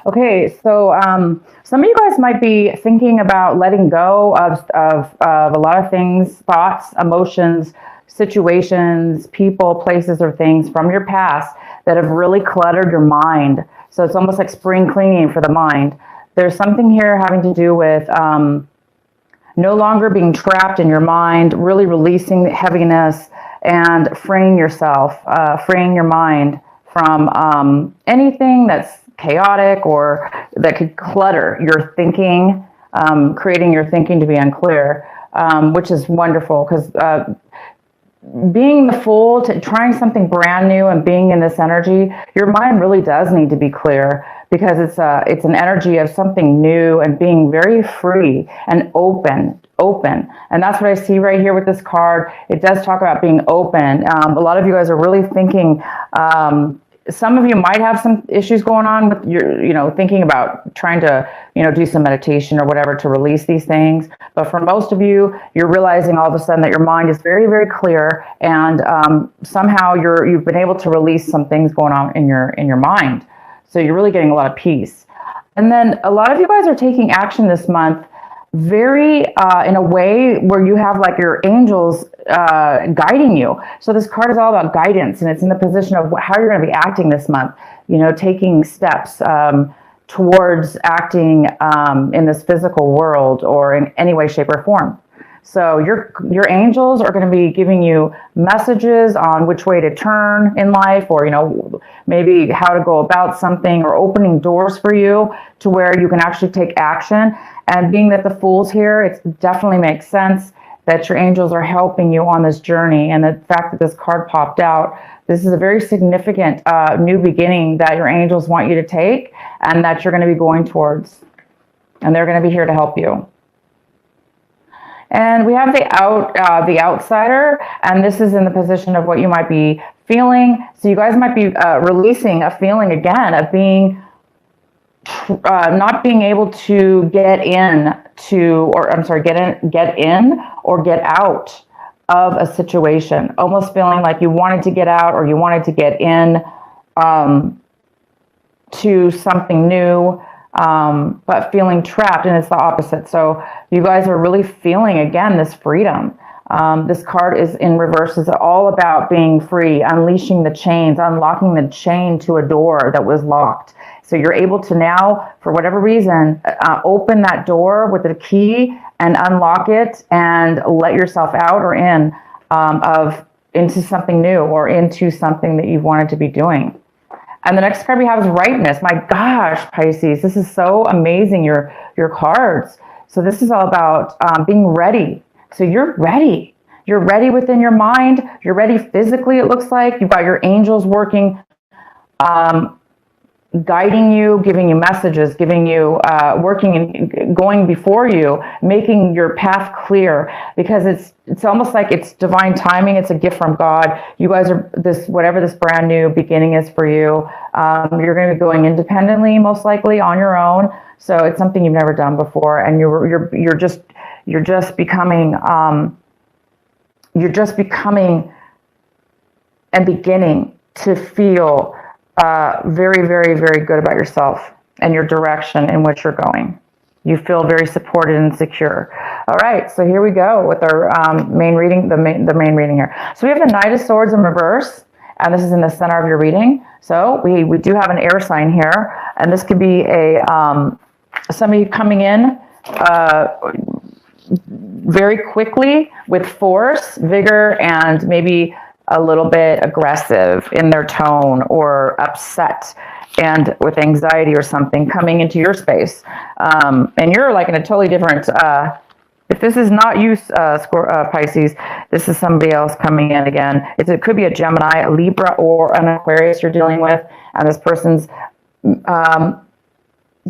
Okay, so some of you guys might be thinking about letting go of a lot of things, thoughts, emotions, situations, people, places, or things from your past that have really cluttered your mind. So it's almost like spring cleaning for the mind. There's something here having to do with no longer being trapped in your mind, really releasing the heaviness and freeing yourself, freeing your mind from anything that's chaotic or that could clutter your thinking, creating your thinking to be unclear, which is wonderful because being the fool, to trying something brand new and being in this energy, your mind really does need to be clear because it's an energy of something new and being very free and open. And that's what I see right here with this card. It does talk about being open. A lot of you guys are really thinking, some of you might have some issues going on with your, thinking about trying to, do some meditation or whatever to release these things. But for most of you, you're realizing all of a sudden that your mind is very, very clear, and somehow you've been able to release some things going on in your mind. So you're really getting a lot of peace. And then a lot of you guys are taking action this month very in a way where you have like your angels guiding you. So this card is all about guidance, and it's in the position of how you're going to be acting this month, taking steps towards acting in this physical world or in any way, shape, or form. So your angels are going to be giving you messages on which way to turn in life, or maybe how to go about something, or opening doors for you to where you can actually take action. And being that the Fool's here, it definitely makes sense that your angels are helping you on this journey. And the fact that this card popped out, this is a very significant new beginning that your angels want you to take and that you're going to be going towards. And they're going to be here to help you. And we have the outsider, and this is in the position of what you might be feeling. So you guys might be releasing a feeling again of being not being able to get in or get out of a situation, almost feeling like you wanted to get out or you wanted to get in to something new, but feeling trapped, and it's the opposite. So you guys are really feeling again this freedom. This card is in reverse. It's all about being free, unleashing the chains, unlocking the chain to a door that was locked. So you're able to now, for whatever reason, open that door with a key and unlock it and let yourself out or in into something new or into something that you've wanted to be doing. And the next card we have is rightness. My gosh, Pisces, this is so amazing, your cards. So this is all about being ready. So you're ready. You're ready within your mind. You're ready physically, it looks like. You've got your angels working, guiding you, giving you messages, giving you, working and going before you, making your path clear, because it's almost like it's divine timing. It's a gift from God. You guys are whatever this brand new beginning is for you. You're going to be going independently, most likely on your own. So it's something you've never done before, and you're just becoming and beginning to feel very, very, very good about yourself and your direction in which you're going. You feel very supported and secure. All right, so here we go with our main reading, the main reading here. So we have the Knight of Swords in reverse, and this is in the center of your reading. So we do have an air sign here, and this could be somebody coming in very quickly with force, vigor, and maybe a little bit aggressive in their tone, or upset and with anxiety or something coming into your space. And you're like in a totally different, if this is not you, Pisces, this is somebody else coming in again. It could be a Gemini, a Libra, or an Aquarius you're dealing with, and this person's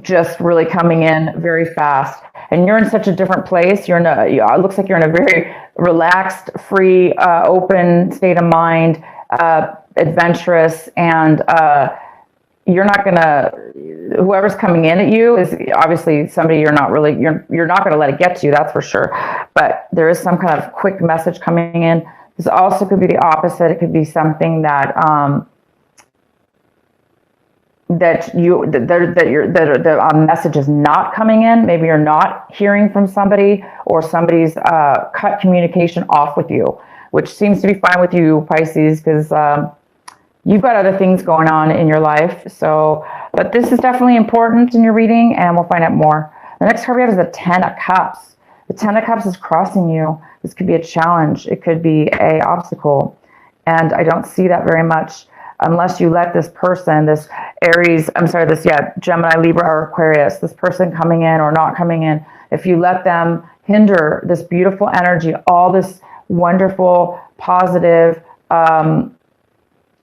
just really coming in very fast. And you're in such a different place. It looks like you're in a very relaxed, free, open state of mind, adventurous, and you're not gonna. Whoever's coming in at you is obviously somebody you're not gonna let it get to you. That's for sure. But there is some kind of quick message coming in. This also could be the opposite. It could be something that that a message is not coming in. Maybe you're not hearing from somebody, or somebody's cut communication off with you, which seems to be fine with you, Pisces, because you've got other things going on in your life. So, but this is definitely important in your reading, and we'll find out more. The next card we have is the Ten of Cups. The Ten of Cups is crossing you. This could be a challenge. It could be a obstacle. And I don't see that very much unless you let this person, this Gemini, Libra, or Aquarius, this person coming in or not coming in, if you let them hinder this beautiful energy, all this wonderful, positive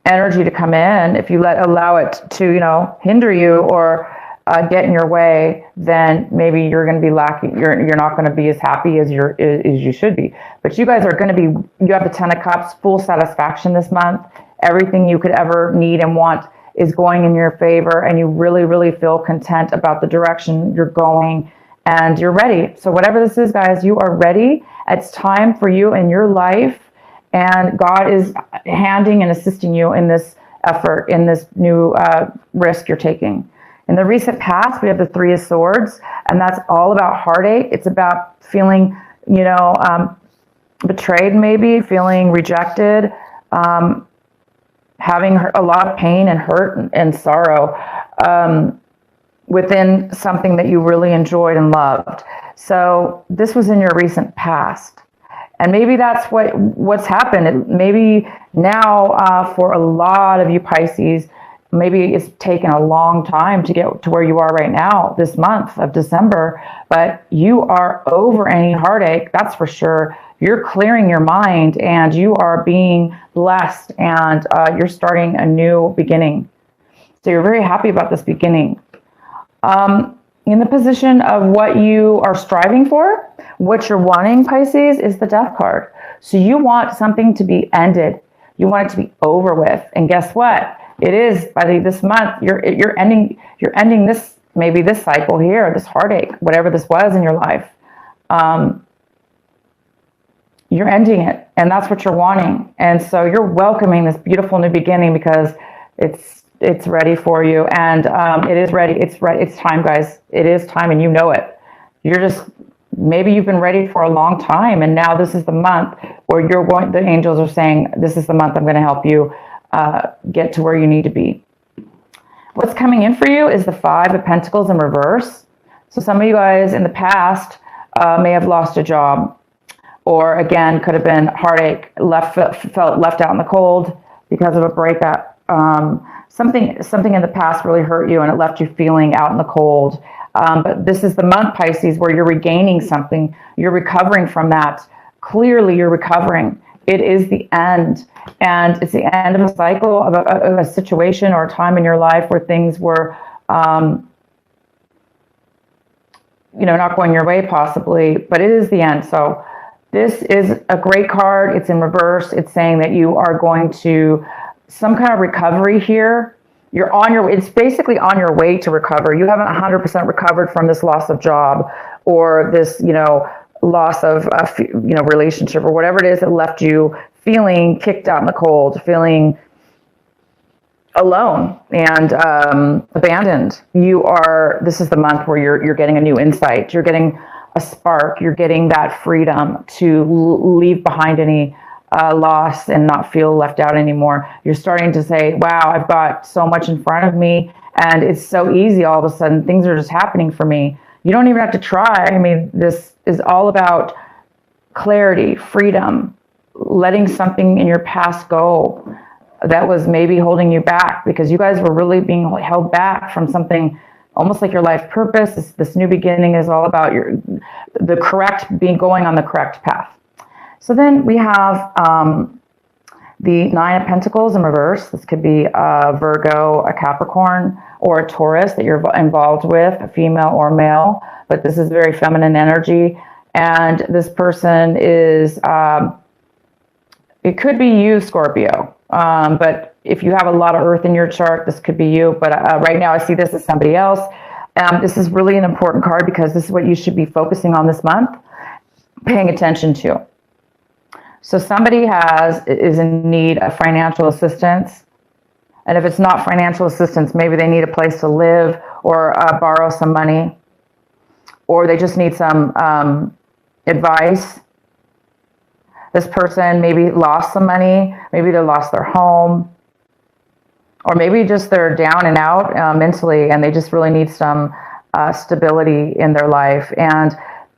energy to come in, if you allow it to, hinder you or get in your way, then maybe you're going to be lacking. You're not going to be as happy as you should be. But you guys are going to be. You have the Ten of Cups, full satisfaction this month. Everything you could ever need and want is going in your favor, and you really, really feel content about the direction you're going, and you're ready. So whatever this is, guys, you are ready. It's time for you in your life, and God is handing and assisting you in this effort, in this new risk you're taking. In the recent past, we have the Three of Swords, and that's all about heartache. It's about feeling, betrayed, maybe feeling rejected, having a lot of pain and hurt and sorrow within something that you really enjoyed and loved. So this was in your recent past. And maybe that's what's happened. Maybe now for a lot of you Pisces, maybe it's taken a long time to get to where you are right now, this month of December, but you are over any heartache, that's for sure. You're clearing your mind, and you are being blessed, and you're starting a new beginning. So you're very happy about this beginning. In the position of what you are striving for, what you're wanting, Pisces, is the Death card. So you want something to be ended. You want it to be over with. And guess what? It is by this month. You're ending this, maybe this cycle here, this heartache, whatever this was in your life. You're ending it, and that's what you're wanting. And so you're welcoming this beautiful new beginning because it's ready for you, and it is ready. It's right. It's time, guys. It is time, and you know it. Maybe you've been ready for a long time, and now this is the month where the angels are saying, this is the month I'm going to help you get to where you need to be. What's coming in for you is the Five of Pentacles in reverse. So some of you guys in the past may have lost a job, or again, could have been heartache, felt left out in the cold because of a breakup. Something in the past really hurt you, and it left you feeling out in the cold. But this is the month, Pisces, where you're regaining something. You're recovering from that. Clearly, you're recovering. It is the end. And it's the end of a cycle, of a situation or a time in your life where things were, not going your way possibly, but it is the end. So this is a great card. It's in reverse. It's saying that you are going to some kind of recovery here. It's basically on your way to recover. You haven't 100% recovered from this loss of job or this, loss of, relationship or whatever it is that left you feeling kicked out in the cold, feeling alone and abandoned. This is the month where you're getting a new insight. You're getting a spark. You're getting that freedom to leave behind any loss and not feel left out anymore. You're starting to say, wow, I've got so much in front of me, and it's so easy all of a sudden. Things are just happening for me. You don't even have to try. I mean, this is all about clarity, freedom, letting something in your past go that was maybe holding you back, because you guys were really being held back from something almost like your life purpose. This new beginning is all about going on the correct path. So then we have the Nine of Pentacles in reverse. This could be a Virgo, a Capricorn, or a Taurus that you're involved with, a female or male, but this is very feminine energy. And this person is, it could be you, Scorpio, but if you have a lot of earth in your chart, this could be you. But right now I see this as somebody else. This is really an important card because this is what you should be focusing on this month, paying attention to. So somebody is in need of financial assistance. And if it's not financial assistance, maybe they need a place to live or borrow some money, or they just need some advice. This person maybe lost some money, maybe they lost their home, or maybe just they're down and out mentally, and they just really need some stability in their life. And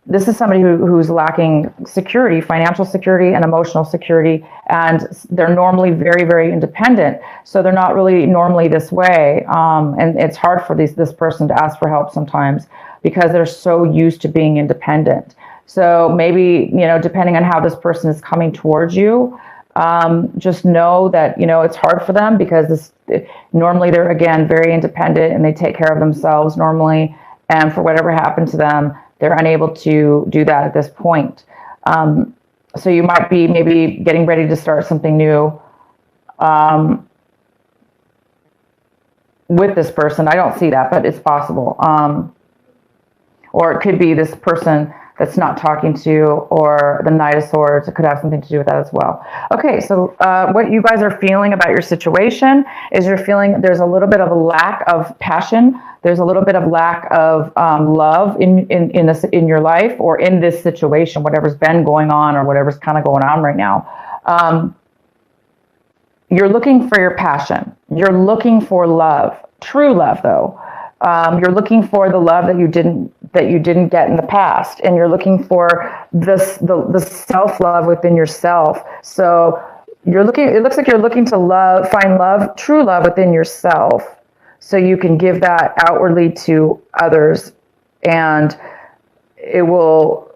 this is somebody who's lacking security, financial security and emotional security, and they're normally very, very independent. So they're not really normally this way. And it's hard for this person to ask for help sometimes because they're so used to being independent. So maybe, depending on how this person is coming towards you, just know that, it's hard for them because normally they're, again, very independent and they take care of themselves normally. And for whatever happened to them, they're unable to do that at this point. So you might be maybe getting ready to start something new with this person. I don't see that, but it's possible. Or it could be this person that's not talking to you, or the Knight of Swords. It could have something to do with that as well. Okay, so what you guys are feeling about your situation is you're feeling there's a little bit of a lack of passion. There's a little bit of lack of love in your life or in this situation, whatever's been going on or whatever's kind of going on right now. You're looking for your passion. You're looking for love, true love, though. You're looking for the love that you didn't get in the past, and you're looking for the self-love within yourself. So it looks like you're looking to find love, true love within yourself, so you can give that outwardly to others, and you'll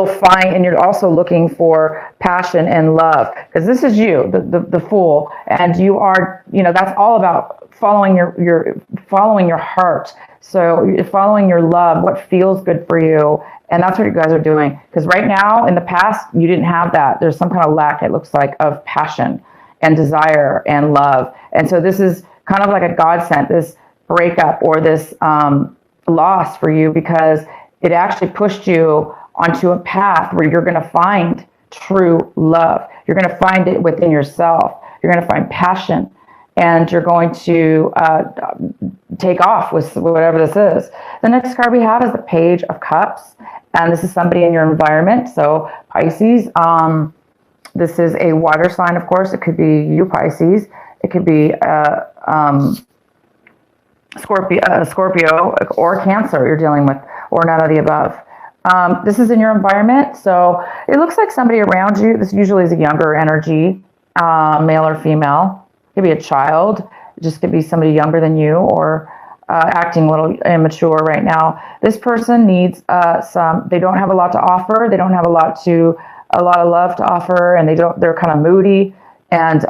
find, and you're also looking for passion and love, because this is you, the Fool, and you are, that's all about following your heart. So you're following your love, what feels good for you, and that's what you guys are doing. Because right now, in the past, you didn't have that. There's some kind of lack, it looks like, of passion and desire and love. And so this is kind of like a godsend, this breakup or this loss for you, because it actually pushed you onto a path where you're going to find true love. You're going to find it within yourself. You're going to find passion, and you're going to take off with whatever this is. The next card we have is the Page of Cups, and this is somebody in your environment. So Pisces, this is a water sign, of course. It could be you, Pisces. It could be Scorpio or Cancer you're dealing with, or none of the above. This is in your environment, so it looks like somebody around you. This usually is a younger energy, male or female. It could be a child. It just could be somebody younger than you, or acting a little immature right now. This person needs they don't have a lot to offer. They don't have a lot of love to offer, and they're kind of moody. And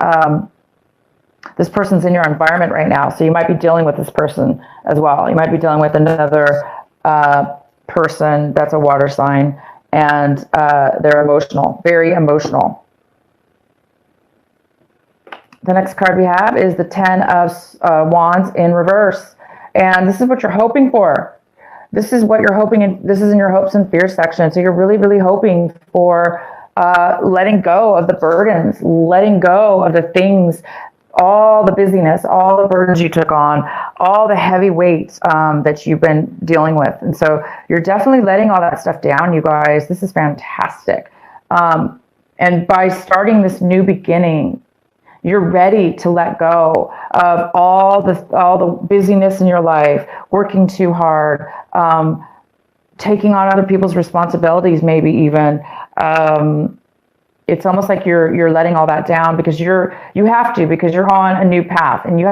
this person's in your environment right now, so you might be dealing with this person as well. You might be dealing with another person that's a water sign, and they're emotional, very emotional. The next card we have is the Ten of Wands in reverse. And this is what you're hoping for. This is what you're hoping, and this is in your hopes and fears section. So you're really, really hoping for letting go of the burdens, letting go of the things, all the busyness, all the burdens you took on, all the heavy weights that you've been dealing with. And so you're definitely letting all that stuff down, you guys. This is fantastic. And by starting this new beginning, you're ready to let go of all the busyness in your life, working too hard, taking on other people's responsibilities, maybe even. It's almost like you're letting all that down because you have to, because you're on a new path, and he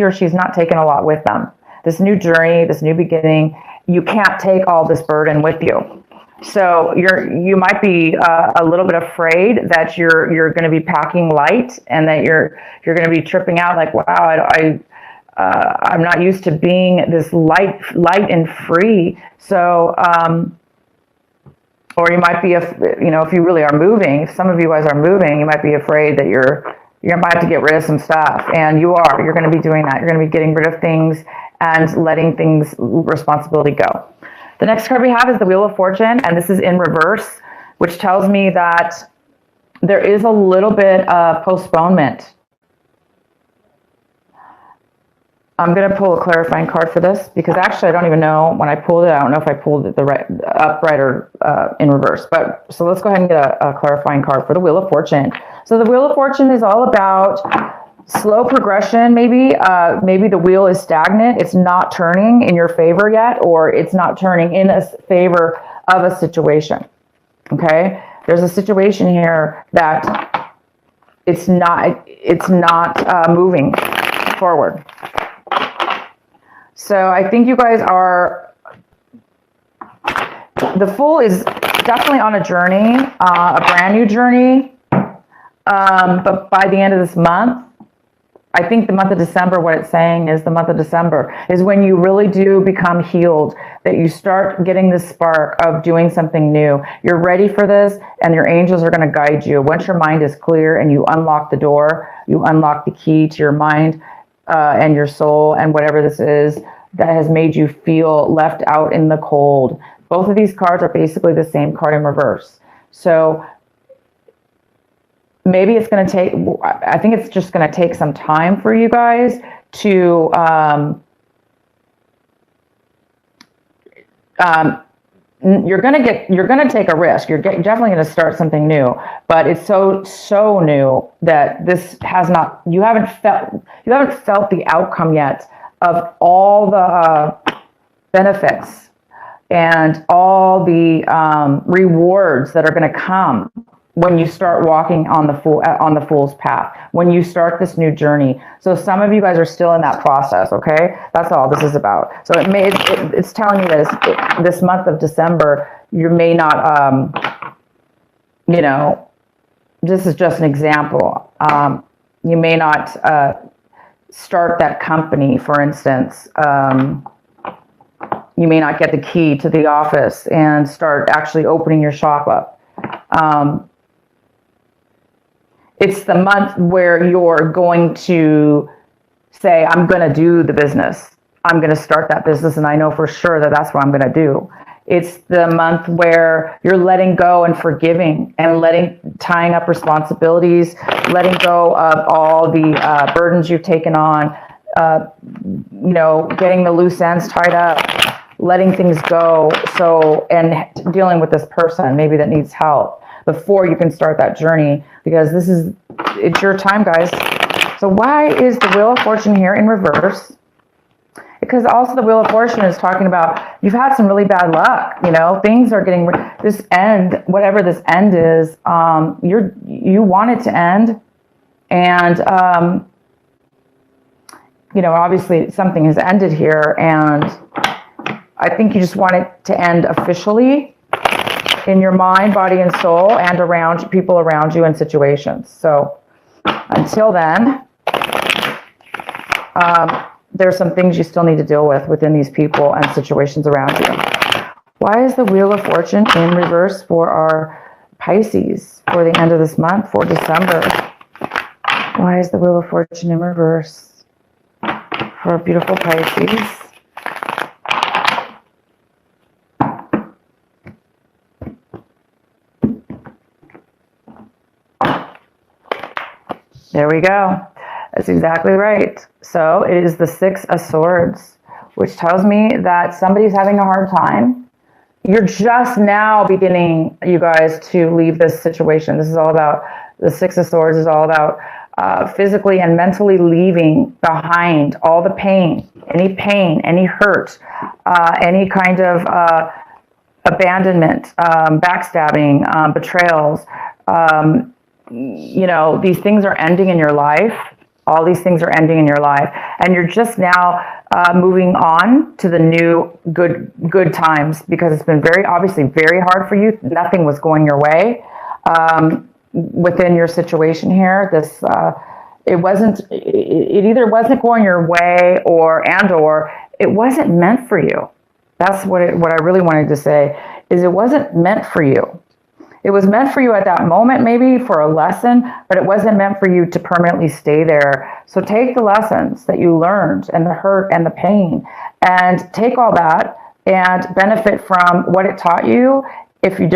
or she's not taking a lot with them. This new journey, this new beginning, you can't take all this burden with you. So you might be a little bit afraid that you're going to be packing light, and that you're going to be tripping out, like, wow, I'm not used to being this light and free. So or you might be, if you really are moving, if some of you guys are moving, you might be afraid that you might have to get rid of some stuff, and you're going to be doing that. You're going to be getting rid of things and letting responsibility go. The next card we have is the Wheel of Fortune, and this is in reverse, which tells me that there is a little bit of postponement I'm going to pull a clarifying card for this because actually I don't even know when I pulled it. I don't know if I pulled it the right upright or in reverse. But so let's go ahead and get a clarifying card for the Wheel of Fortune. So the Wheel of Fortune is all about slow progression. Maybe maybe the wheel is stagnant. It's not turning in your favor yet, or it's not turning in favor of a situation. Okay, there's a situation here that it's not moving forward. So I think you guys are, the Fool is definitely on a journey, a brand new journey. But by the end of this month, I think the month of December, what it's saying is the month of December is when you really do become healed, that you start getting this spark of doing something new. You're ready for this, and your angels are going to guide you. Once your mind is clear and you unlock the door, you unlock the key to your mind, and your soul and whatever this is that has made you feel left out in the cold. Both of these cards are basically the same card in reverse. So maybe it's going to take, I think it's just going to take some time for you guys to you're going to take a risk. You're definitely going to start something new, but it's so new that this has not, you haven't felt the outcome yet of all the benefits and all the rewards that are going to come when you start walking on the Fool's path, when you start this new journey. So some of you guys are still in that process, okay? That's all this is about. So it's telling you that this month of December, you may not, you know, this is just an example. You may not start that company, for instance. You may not get the key to the office and start actually opening your shop up. It's the month where you're going to say, I'm going to do the business. I'm going to start that business, and I know for sure that that's what I'm going to do. It's the month where you're letting go and forgiving and tying up responsibilities, letting go of all the burdens you've taken on, you know, getting the loose ends tied up, letting things go. So, and dealing with this person maybe that needs help before you can start that journey, because it's your time, guys. So why is the Wheel of Fortune here in reverse? Because also the Wheel of Fortune is talking about you've had some really bad luck. You know, things are getting, this end, whatever this end is, you want it to end. And, you know, obviously something has ended here, and I think you just want it to end officially in your mind, body, and soul, and around people around you and situations. So until then, there's some things you still need to deal with within these people and situations around you. Why is the Wheel of Fortune in reverse for our Pisces for the end of this month, for December? Why is the Wheel of Fortune in reverse for our beautiful Pisces? There we go. That's exactly right. So it is the Six of Swords, which tells me that somebody's having a hard time. You're just now beginning, you guys, to leave this situation. This is all about, the Six of Swords is all about physically and mentally leaving behind all the pain, any hurt, any kind of abandonment, backstabbing, betrayals. You know, these things are ending in your life. All these things are ending in your life, and you're just now moving on to the new good times, because it's been obviously very hard for you. Nothing was going your way within your situation here. This it either wasn't going your way, or it wasn't meant for you. That's what I really wanted to say, is it wasn't meant for you. It was meant for you at that moment, maybe for a lesson, but it wasn't meant for you to permanently stay there. So take the lessons that you learned, and the hurt and the pain, and take all that and benefit from what it taught you, if you,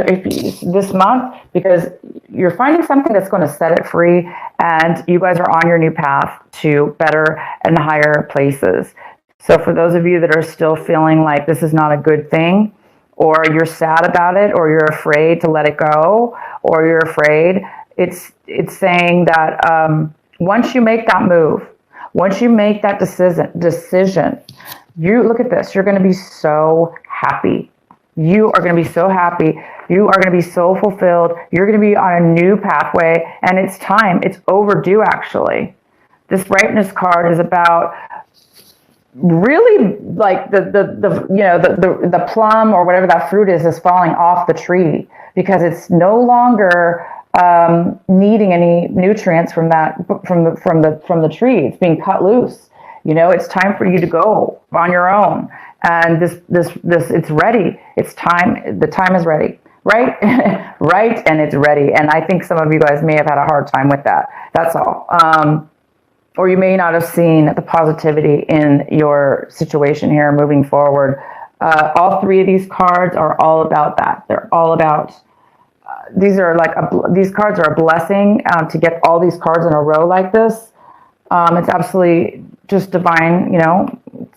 this month, because you're finding something that's going to set it free, and you guys are on your new path to better and higher places. So for those of you that are still feeling like this is not a good thing, or you're sad about it, or you're afraid to let it go, or you're afraid, it's saying that once you make that move, once you make that decision, you look at this, you're going to be so happy. You are going to be so happy. You are going to be so fulfilled. You're going to be on a new pathway, and it's time. It's overdue, actually. This brightness card is about really like the plum or whatever that fruit is falling off the tree, because it's no longer needing any nutrients from the tree. It's being cut loose. It's time for you to go on your own. And this it's ready. It's time. The time is ready. Right? Right. And it's ready. And I think some of you guys may have had a hard time with that. That's all. Or you may not have seen the positivity in your situation here moving forward. All three of these cards are all about that. They're all about, these cards are a blessing to get all these cards in a row like this. It's absolutely just divine,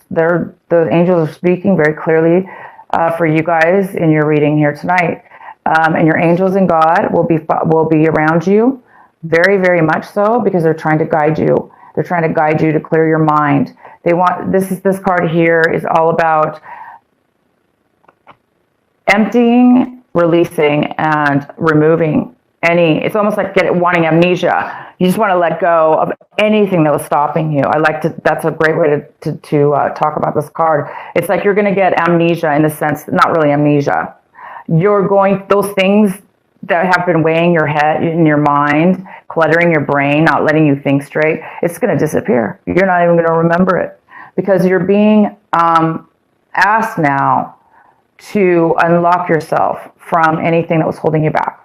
the angels are speaking very clearly for you guys in your reading here tonight. And your angels and God will be around you, very, very much so, because they're trying to guide you. They're trying to guide you to clear your mind. This card here is all about emptying, releasing, and removing it's almost like wanting amnesia. You just want to let go of anything that was stopping you. That's a great way to talk about this card. It's like you're going to get amnesia, in the sense, not really amnesia. Those things that have been weighing your head, in your mind, cluttering your brain, not letting you think straight, it's going to disappear. You're not even going to remember it, because you're being asked now to unlock yourself from anything that was holding you back.